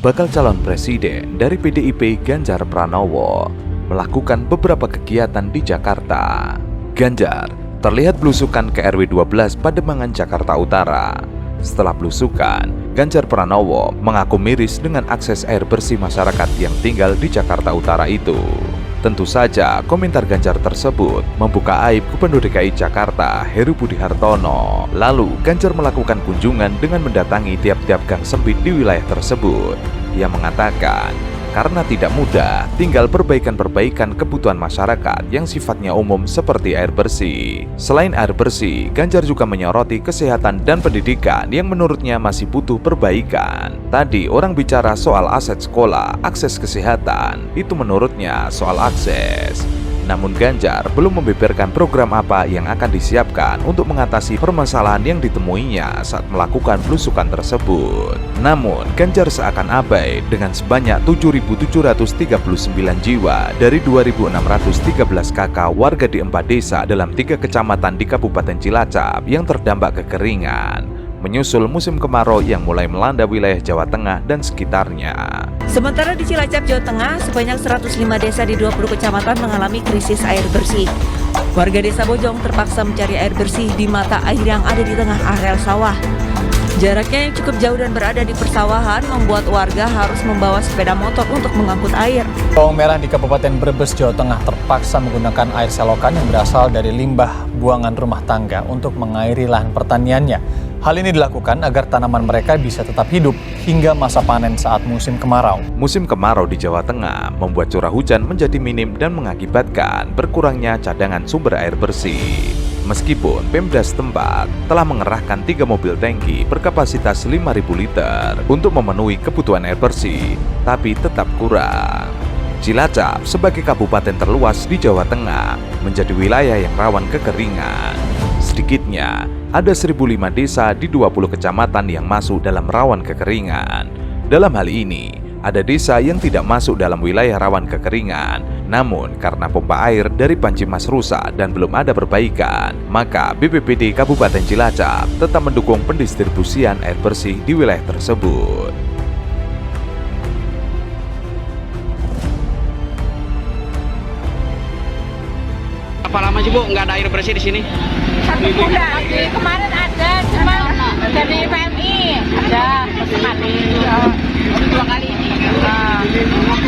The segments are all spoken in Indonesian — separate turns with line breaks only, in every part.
bakal calon presiden dari PDIP Ganjar Pranowo melakukan beberapa kegiatan di Jakarta. Ganjar terlihat belusukan ke RW 12 Pademangan, Jakarta Utara. Setelah belusukan, Ganjar Pranowo mengaku miris dengan akses air bersih masyarakat yang tinggal di Jakarta Utara itu. Tentu saja komentar Ganjar tersebut membuka aib Gubernur DKI Jakarta Heru Budi Hartono. Lalu Ganjar melakukan kunjungan dengan mendatangi tiap-tiap gang sempit di wilayah tersebut. Ia mengatakan karena tidak mudah tinggal perbaikan-perbaikan kebutuhan masyarakat yang sifatnya umum seperti air bersih. Selain air bersih, Ganjar juga menyoroti kesehatan dan pendidikan yang menurutnya masih butuh perbaikan. Tadi orang bicara soal aset sekolah, akses kesehatan, itu menurutnya soal akses. Namun Ganjar belum membeberkan program apa yang akan disiapkan untuk mengatasi permasalahan yang ditemuinya saat melakukan belusukan tersebut. Namun Ganjar seakan abai dengan sebanyak 7.739 jiwa dari 2.613 kakak warga di 4 desa dalam 3 kecamatan di Kabupaten Cilacap yang terdampak kekeringan, menyusul musim kemarau yang mulai melanda wilayah Jawa Tengah dan sekitarnya.
Sementara di Cilacap, Jawa Tengah, sebanyak 105 desa di 20 kecamatan mengalami krisis air bersih. Warga desa Bojong terpaksa mencari air bersih di mata air yang ada di tengah areal sawah. Jaraknya yang cukup jauh dan berada di persawahan membuat warga harus membawa sepeda motor untuk mengangkut air.
Bawang merah di Kabupaten Brebes, Jawa Tengah terpaksa menggunakan air selokan yang berasal dari limbah buangan rumah tangga untuk mengairi lahan pertaniannya. Hal ini dilakukan agar tanaman mereka bisa tetap hidup hingga masa panen saat musim kemarau.
Musim kemarau di Jawa Tengah membuat curah hujan menjadi minim dan mengakibatkan berkurangnya cadangan sumber air bersih. Meskipun Pemda setempat telah mengerahkan 3 mobil tangki berkapasitas 5.000 liter untuk memenuhi kebutuhan air bersih, tapi tetap kurang. Cilacap sebagai kabupaten terluas di Jawa Tengah menjadi wilayah yang rawan kekeringan. Sedikitnya ada 1.005 desa di 20 kecamatan yang masuk dalam rawan kekeringan. Dalam hal ini, ada desa yang tidak masuk dalam wilayah rawan kekeringan, namun karena pompa air dari Panci Mas rusak dan belum ada perbaikan, maka BPBD Kabupaten Cilacap tetap mendukung pendistribusian air bersih di wilayah tersebut.
Berapa lama sih Bu nggak ada air bersih di sini?
1 bulan. Kemarin ada, cuma dari PMI ada sekali, 2 kali ini.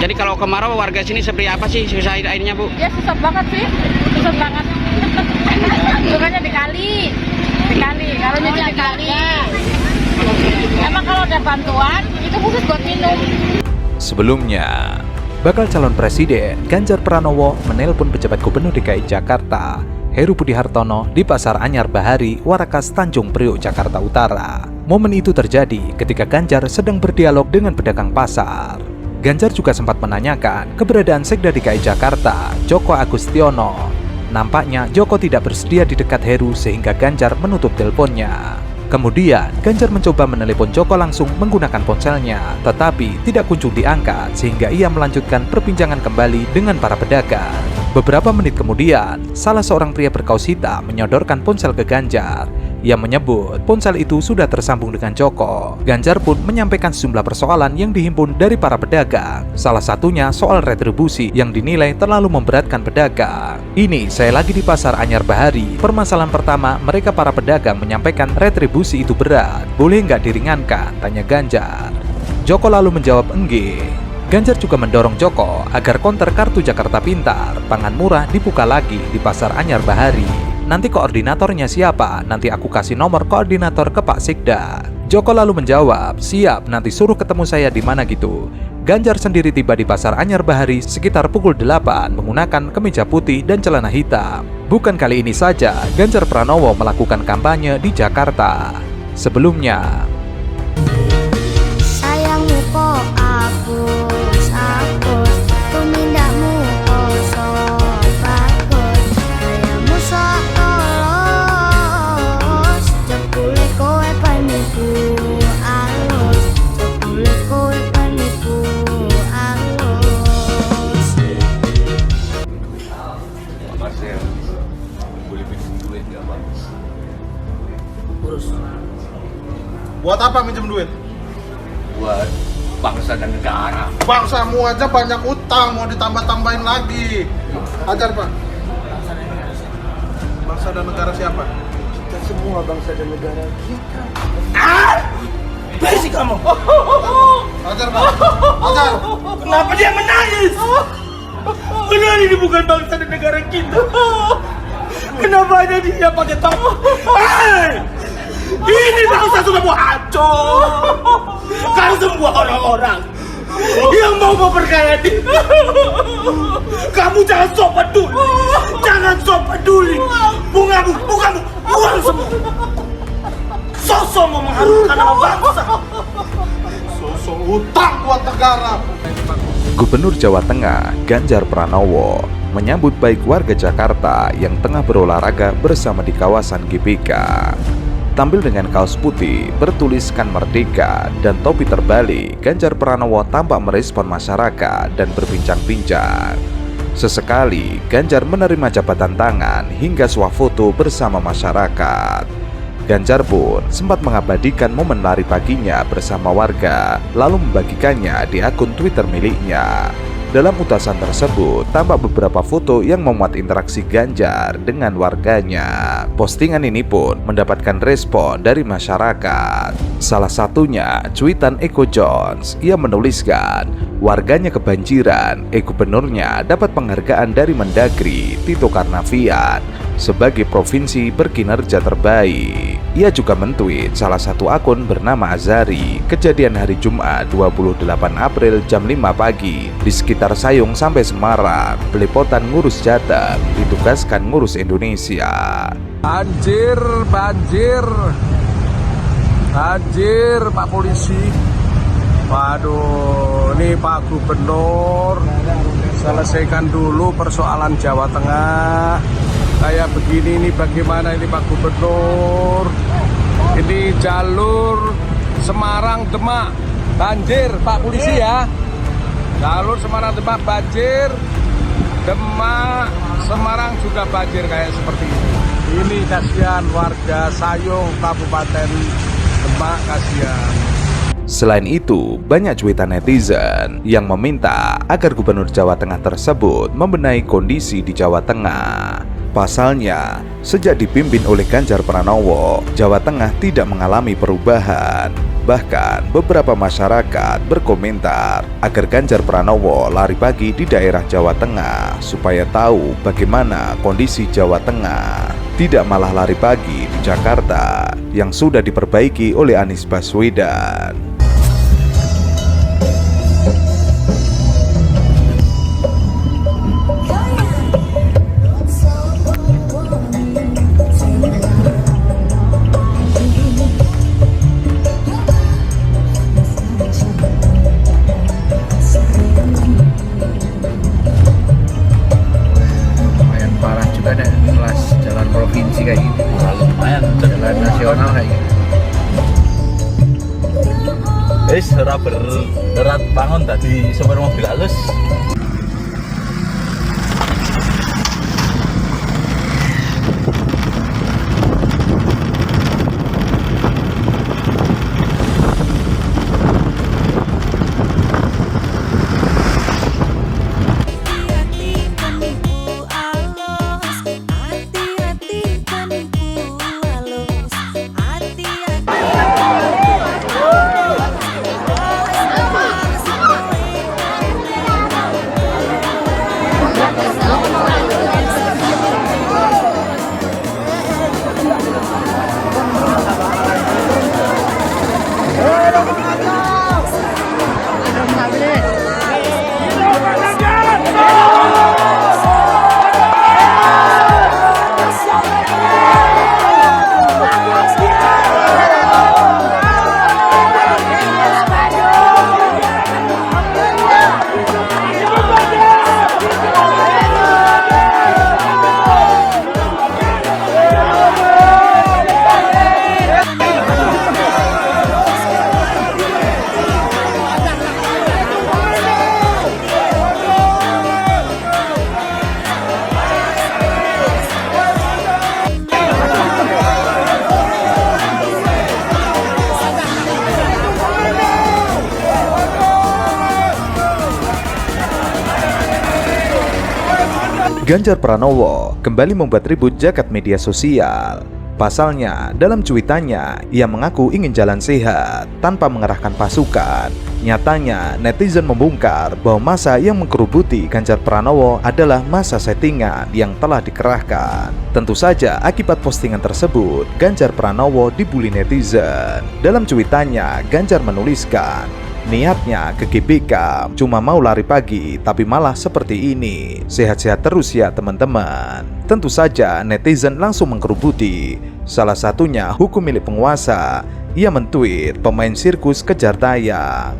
Jadi kalau kemarau warga sini seperti apa sih susah airnya Bu?
Ya susah banget sih, susah banget. Sukanya dikali, kalau nyuci dikali. Emang kalau ada bantuan itu khusus buat minum.
Sebelumnya, bakal calon presiden Ganjar Pranowo menelpon pejabat Gubernur DKI Jakarta Heru Budi Hartono di Pasar Anyar Bahari, Warakas, Tanjung Priok, Jakarta Utara. Momen itu terjadi ketika Ganjar sedang berdialog dengan pedagang pasar. Ganjar juga sempat menanyakan keberadaan Sekda DKI Jakarta, Joko Agustiono. Nampaknya Joko tidak bersedia di dekat Heru sehingga Ganjar menutup teleponnya. Kemudian, Ganjar mencoba menelepon Joko langsung menggunakan ponselnya, tetapi tidak kunjung diangkat sehingga ia melanjutkan perbincangan kembali dengan para pedagang. Beberapa menit kemudian, salah seorang pria berkaus hitam menyodorkan ponsel ke Ganjar. Ia menyebut ponsel itu sudah tersambung dengan Joko. Ganjar pun menyampaikan sejumlah persoalan yang dihimpun dari para pedagang. Salah satunya soal retribusi yang dinilai terlalu memberatkan pedagang. Ini saya lagi di Pasar Anyar Bahari. Permasalahan pertama, mereka para pedagang menyampaikan retribusi itu berat. Boleh nggak diringankan? Tanya Ganjar. Joko lalu menjawab enggak. Ganjar juga mendorong Joko agar konter kartu Jakarta Pintar, pangan murah dibuka lagi di Pasar Anyar Bahari. Nanti koordinatornya siapa? Nanti aku kasih nomor koordinator ke Pak Sekda. Joko lalu menjawab, siap, nanti suruh ketemu saya di mana gitu. Ganjar sendiri tiba di Pasar Anyar Bahari sekitar pukul 8 menggunakan kemeja putih dan celana hitam. Bukan kali ini saja Ganjar Pranowo melakukan kampanye di Jakarta. Sebelumnya,
sayangmu kok aku tumindakmu kosong bagus kayamu sok tolos jebule kowe penipu alus jebule kowe penipu alus.
Buat apa minjem duit?
Buat
bangsa dan negara.
Bangsamu aja banyak utang, mau ditambah-tambahin lagi. Ajar Pak. Bangsa dan negara siapa?
Kita semua bangsa dan negara kita.
Berisik kamu. Ajar Pak. Ajar.
Kenapa dia menangis? Benar ini bukan bangsa dan negara kita. Kenapa ada dia pakai tongkat? Ini bangsa sudah mau hancur. Kalau semua orang-orang yang mau memperkaya diri, kamu jangan sok peduli. Jangan sok peduli. Bungamu, buang semua. Sosok mau mengharumkan nama bangsa.
Sosok utang buat negara.
Gubernur Jawa Tengah Ganjar Pranowo menyambut baik warga Jakarta yang tengah berolahraga bersama di kawasan GBK. Tampil dengan kaos putih bertuliskan Merdeka dan topi terbalik, Ganjar Pranowo tampak merespon masyarakat dan berbincang-bincang. Sesekali, Ganjar menerima jabatan tangan hingga swafoto bersama masyarakat. Ganjar pun sempat mengabadikan momen lari paginya bersama warga, lalu membagikannya di akun Twitter miliknya. Dalam utasan tersebut, tampak beberapa foto yang memuat interaksi Ganjar dengan warganya. Postingan ini pun mendapatkan respon dari masyarakat. Salah satunya cuitan Eko Jones. Ia menuliskan, warganya kebanjiran, gubernurnya dapat penghargaan dari Mendagri Tito Karnavian sebagai provinsi berkinerja terbaik. Ia juga mentweet salah satu akun bernama Azari, kejadian hari Jumat 28 April jam 5 pagi di sekitar Sayung sampai Semarang, Belepotan ngurus Jateng, ditugaskan ngurus Indonesia.
Banjir Pak Polisi. Waduh, ini Pak Gubernur, selesaikan dulu persoalan Jawa Tengah. Kayak begini, ini bagaimana ini Pak Gubernur? Ini jalur Semarang Demak banjir Pak Polisi ya. Jalur Semarang Demak banjir, Demak Semarang juga banjir kayak seperti ini. Ini kasihan warga Sayung Kabupaten Demak, kasihan.
Selain itu, banyak cuitan netizen yang meminta agar Gubernur Jawa Tengah tersebut membenahi kondisi di Jawa Tengah. Pasalnya, sejak dipimpin oleh Ganjar Pranowo, Jawa Tengah tidak mengalami perubahan. Bahkan, beberapa masyarakat berkomentar agar Ganjar Pranowo lari pagi di daerah Jawa Tengah supaya tahu bagaimana kondisi Jawa Tengah. Tidak malah lari pagi di Jakarta yang sudah diperbaiki oleh Anies Baswedan.
Berat bangun tadi sopir mobil halus.
Ganjar Pranowo kembali membuat ribut jagat media sosial. Pasalnya, dalam cuitannya, ia mengaku ingin jalan sehat tanpa mengerahkan pasukan. Nyatanya, netizen membongkar bahwa massa yang mengkerubuti Ganjar Pranowo adalah massa settingan yang telah dikerahkan. Tentu saja, akibat postingan tersebut, Ganjar Pranowo dibully netizen. Dalam cuitannya, Ganjar menuliskan, niatnya ke GBK cuma mau lari pagi, tapi malah seperti ini. Sehat-sehat terus ya teman-teman. Tentu saja netizen langsung mengkerubuti. Salah satunya hukum milik penguasa. Ia mentweet pemain sirkus kejar tayang.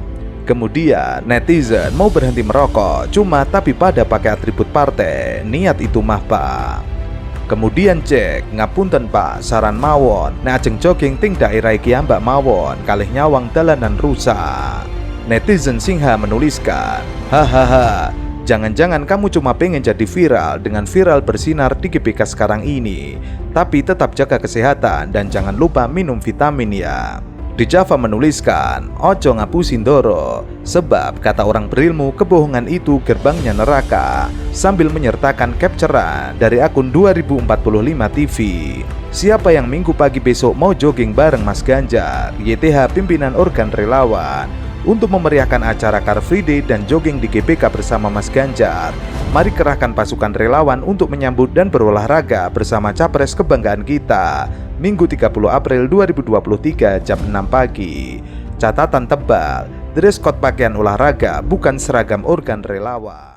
Kemudian netizen mau berhenti merokok, cuma tapi pada pakai atribut partai. Niat itu mah pak. Kemudian cek, ngapunten pak, saran mawon, nek ajeng jogging ting daerah iki ambak mawon, kalih nyawang dalanan rusak. Netizen Singha menuliskan, hahaha, jangan-jangan kamu cuma pengen jadi viral dengan viral bersinar di GBK sekarang ini. Tapi tetap jaga kesehatan dan jangan lupa minum vitamin ya. Di Java menuliskan, ojo ngapusin doro, sebab kata orang berilmu kebohongan itu gerbangnya neraka, sambil menyertakan capturean dari akun 2045 TV. Siapa yang minggu pagi besok mau jogging bareng Mas Ganjar, YTH pimpinan organ relawan, untuk memeriahkan acara Car Free Day dan jogging di GBK bersama Mas Ganjar. Mari kerahkan pasukan relawan untuk menyambut dan berolahraga bersama capres kebanggaan kita, Minggu 30 April 2023 jam 6 pagi. Catatan tebal, dress code pakaian olahraga bukan seragam organ relawan.